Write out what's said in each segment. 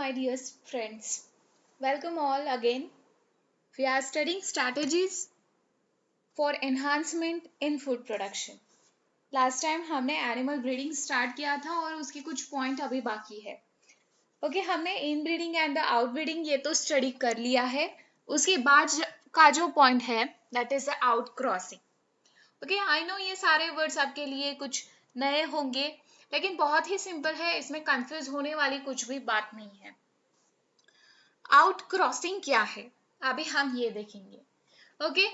my dear friends. Welcome all again. We are studying strategies for enhancement in food production. Last time हमने animal breeding start किया था और उसके कुछ point अभी बाकी है. ओके, हमने इन breeding and the out breeding ये तो स्टडी कर लिया है. उसके बाद का जो पॉइंट है that is the out crossing. Okay, I know ये सारे वर्ड्स आपके लिए कुछ नए होंगे, लेकिन बहुत ही सिंपल है, इसमें कंफ्यूज होने वाली कुछ भी बात नहीं है. आउट क्रॉसिंग क्या है अभी हम ये देखेंगे. ओके,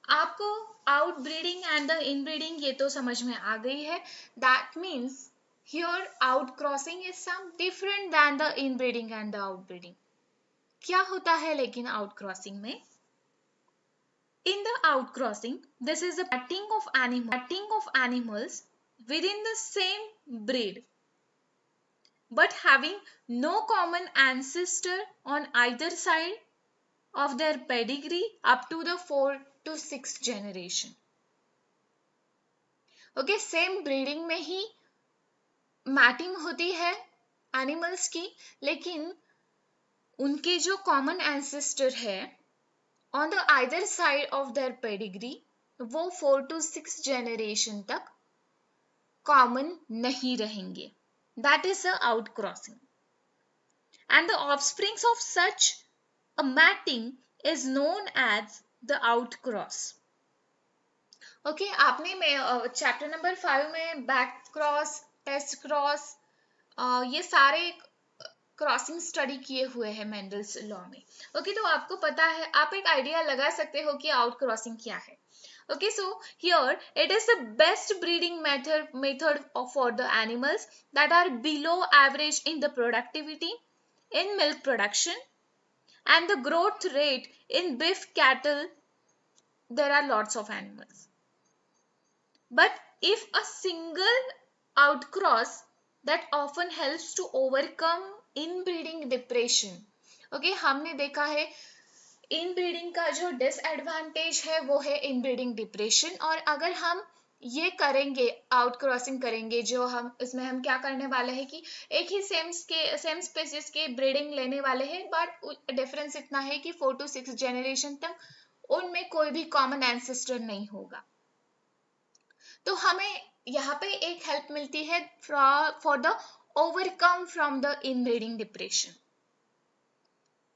आपको outbreeding and the inbreeding ये तो समझ में आ गई है. That means here outcrossing is some different than the inbreeding and the outbreeding. क्या होता है लेकिन आउट क्रॉसिंग में? In the outcrossing this is the mating of animals within the same breed but having no common ancestor on either side of their pedigree up to the 4th to 6th generation. Okay, same breeding में ही matting होती है animals की, लेकिन उनके जो common ancestor है on the either side of their pedigree वो 4 to 6 generation तक कॉमन नहीं रहेंगे. That is the out crossing. And the offsprings of such a matting is known as the outcross. Okay, आपने चैप्टर नंबर 5 में back cross, test cross, ये सारे crossing study किए हुए हैं मेंडल्स लॉ में. ओके, तो आपको पता है, आप एक आइडिया लगा सकते हो कि आउट क्रॉसिंग क्या है. Okay, so here it is the best breeding method for the animals that are below average in the productivity in milk production and the growth rate in beef cattle. There are lots of animals, but if a single outcross that often helps to overcome inbreeding depression. okay, हमने देखा है inbreeding का जो disadvantage है वो है inbreeding depression. और अगर हम ये करेंगे, आउट क्रॉसिंग करेंगे, जो हम इसमें हम क्या करने वाले हैं कि एक ही सेम स्पेसिस के ब्रीडिंग लेने वाले हैं, बट डिफरेंस इतना है कि 4 to 6 जनरेशन तक उनमें कोई भी कॉमन एंसेस्टर नहीं होगा. तो हमें यहाँ पे एक हेल्प मिलती है for the overcome from the inbreeding depression.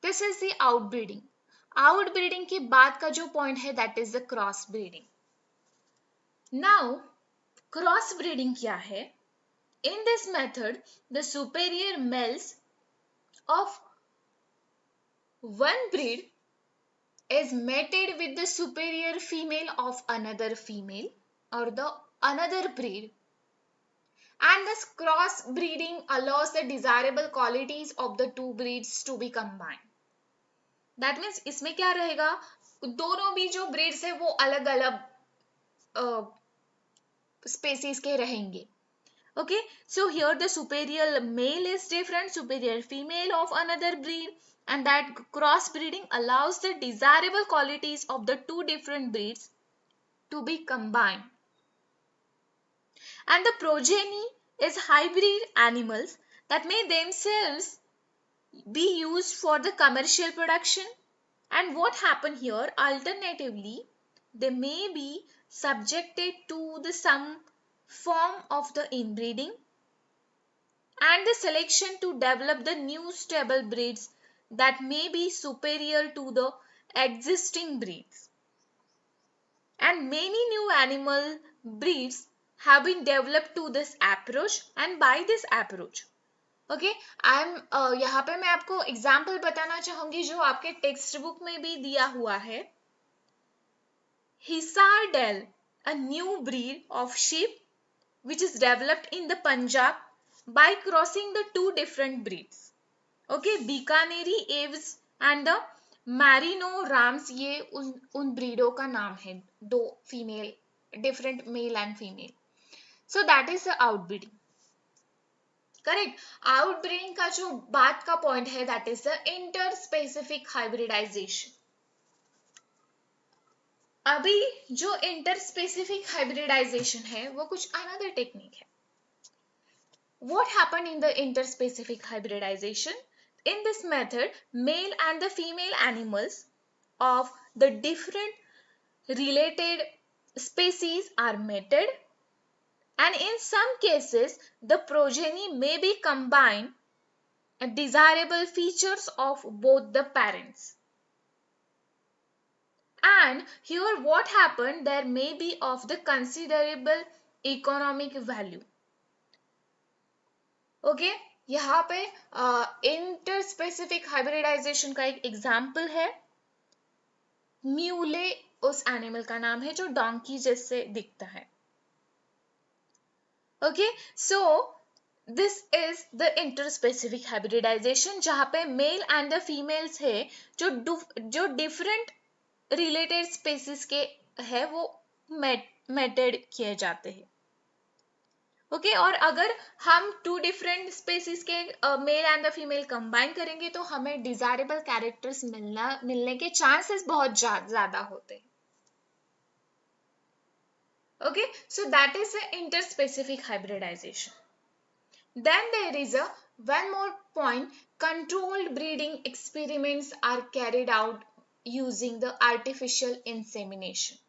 This is the outbreeding. Outbreeding के बाद का जो पॉइंट है that is the crossbreeding. Now crossbreeding क्या है? In this method the superior males of one breed is mated with the superior female of another female or the another breed, and this cross breeding allows the desirable qualities of the two breeds to be combined. That means इसमें क्या रहेगा, दोनों भी जो breeds है वो अलग अलग स्पेसीज के रहेंगे. Okay, so here the superior male is different, superior female of another breed, and that cross breeding allows the desirable qualities of the two different breeds to be combined. And the progeny is hybrid animals that may themselves be used for the commercial production. And what happen here, alternatively, they may be subjected to the some form of the inbreeding and the selection to develop the new stable breeds that may be superior to the existing breeds. And many new animal breeds have been developed to this approach and by this approach. Okay, यहाँ पे मैं आपको example बताना चाहूंगी जो आपके text book में भी दिया हुआ है. Hisar Dale, a new breed of sheep which is developed in the Punjab by crossing the two different breeds. Okay, Bikaneri Aves and the Marino Rams, ये उन ब्रीडों का नाम है, दो female, different male and female. So that is the outbreeding. Correct. Outbreeding का जो बाद का पॉइंट है that is the interspecific hybridisation. अभी जो इंटर स्पेसिफिक हाइब्रिडाइजेशन है वो कुछ अनदर टेक्निक है. What happened in the interspecific hybridization? In this method, male and the female animals of the different related species are mated, and in some cases the progeny may be combined desirable features of both the parents. And here what happened, there may be of the considerable economic value. Okay यहाँ पे interspecific hybridisation का एक example है. म्यूले उस animal का नाम है जो डोंकी जैसे दिखता है. Okay so this is the interspecific hybridisation जहां पे मेल एंड द फीमेल्स है जो डिफरेंट रिलेटेड स्पेसिस के है वो मेटेड किए जाते हैं. ओके और अगर हम टू डिफरेंट स्पेसिस के male and the female combine करेंगे तो हमें डिजायरेबल कैरेक्टर्स मिलने के चांसेस बहुत ज्यादा होते हैं. Okay so that is the interspecific hybridisation. Then there is a one more point, controlled breeding experiments are carried out using the artificial insemination.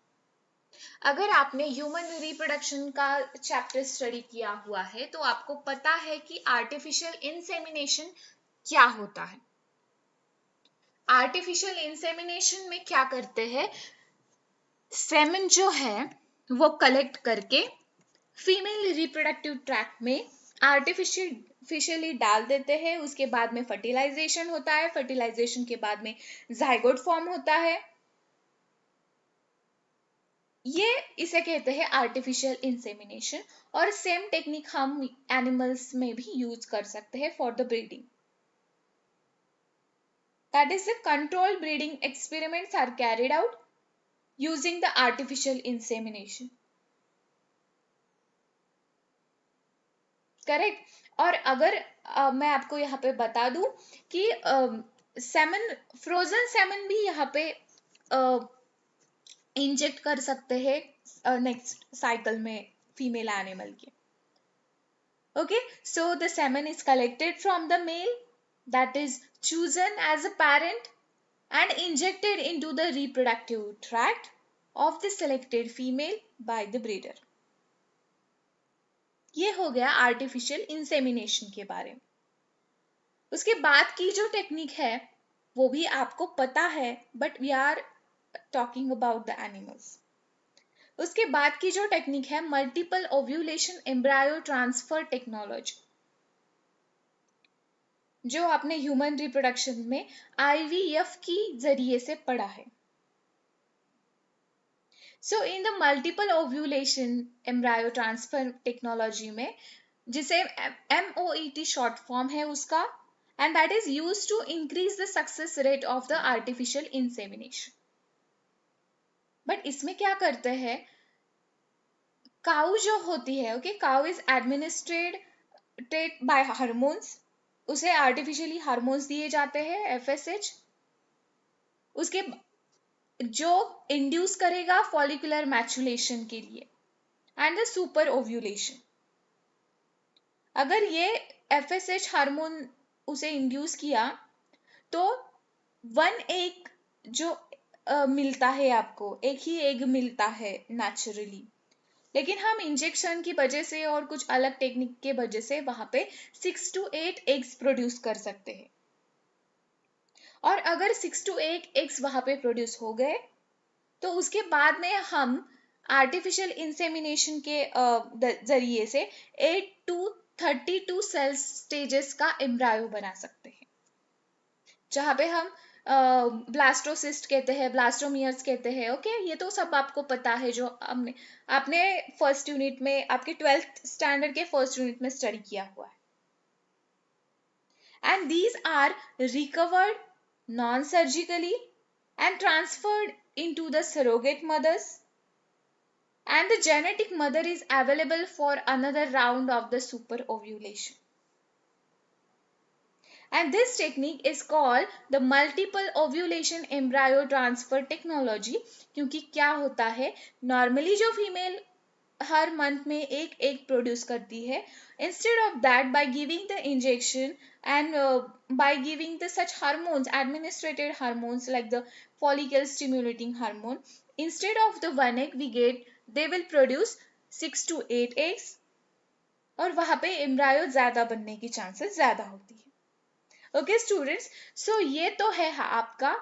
अगर आपने ह्यूमन रिप्रोडक्शन का चैप्टर स्टडी किया हुआ है तो आपको पता है कि आर्टिफिशियल इंसेमिनेशन क्या होता है. आर्टिफिशियल इंसेमिनेशन में क्या करते हैं, सेमन जो है वो कलेक्ट करके फीमेल रिप्रोडक्टिव ट्रैक्ट में आर्टिफिशियली डाल देते हैं. उसके बाद में फर्टिलाइजेशन होता है. फर्टिलाइजेशन के बाद में जाइगोट फॉर्म होता है. ये इसे कहते हैं आर्टिफिशियल इंसेमिनेशन. और सेम टेक्निक हम एनिमल्स में भी यूज कर सकते हैं for the breeding. That is the controlled breeding experiments are carried out using the artificial insemination. Correct. और अगर मैं आपको यहाँ पे बता दूं कि सेमन, फ्रोजन सेमन भी यहाँ पे इंजेक्ट कर सकते हैं नेक्स्ट साइकिल में फीमेल एनिमल के. Okay so the semen is collected from the male that is chosen as a parent and injected into the reproductive tract of the selected female by the breeder. ये हो गया artificial insemination के बारे में. उसके बाद की जो टेक्निक है वो भी आपको पता है, but we are talking about the animals. उसके बाद की जो टेक्निक है multiple ovulation embryo transfer technology, जो आपने ह्यूमन रिप्रोडक्शन में IVF की जरिए से पढ़ा है. So in the multiple ovulation embryo transfer technology में, जिसे MOET शॉर्ट फॉर्म है उसका, and that is used to increase the success rate of the artificial insemination. But इसमें क्या करते हैं, काउ जो होती है, okay, cow is administered by hormones. उसे आर्टिफिशियली हार्मोन्स दिए जाते हैं FSH. उसके जो इंड्यूस करेगा फॉलिकुलर मैचुलेशन के लिए एंड द सुपर ओव्यूलेशन. अगर ये FSH हार्मोन उसे इंड्यूस किया तो वन एग जो मिलता है आपको, एक ही एग मिलता है नेचुरली, लेकिन हम इंजेक्शन की वजह से और कुछ अलग टेक्निक के वजह से वहां पे 6 to 8 एग्स प्रोड्यूस कर सकते हैं. और अगर 6 to 8 एग्स वहां पे प्रोड्यूस हो गए तो उसके बाद में हम आर्टिफिशियल इंसेमिनेशन के जरिए से 8 to 32 सेल स्टेजेस का एम्ब्रायो बना सकते हैं, जहां पे हम ब्लास्टोसिस्ट कहते हैं, ब्लास्टोमियर्स कहते हैं. ओके ये तो सब आपको पता है, जो आपने फर्स्ट यूनिट में, आपके 12th स्टैंडर्ड के फर्स्ट यूनिट में स्टडी किया हुआ है. And these are recovered non surgically and transferred into the surrogate mothers, and the genetic mother is available for another round of the super ovulation. And this technique is called the multiple ovulation embryo transfer technology. क्योंकि क्या होता है, normally जो female हर month में एक egg produce करती है. Instead of that, by giving the injection and by giving the such hormones, administrated hormones like the follicle stimulating hormone, instead of the one egg we get, they will produce 6 to 8 eggs. और वहां पे embryo ज्यादा बनने की chances ज्यादा होती है. Okay students, सो ये तो है आपका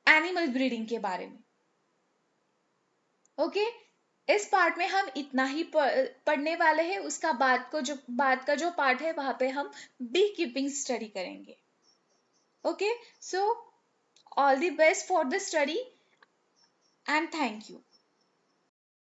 एनिमल ब्रीडिंग के बारे में. ओके, इस पार्ट में हम इतना ही पढ़ने वाले हैं. उसका बाद का जो पार्ट है वहां पे हम बी कीपिंग स्टडी करेंगे. Okay, so all the best for the study and thank you.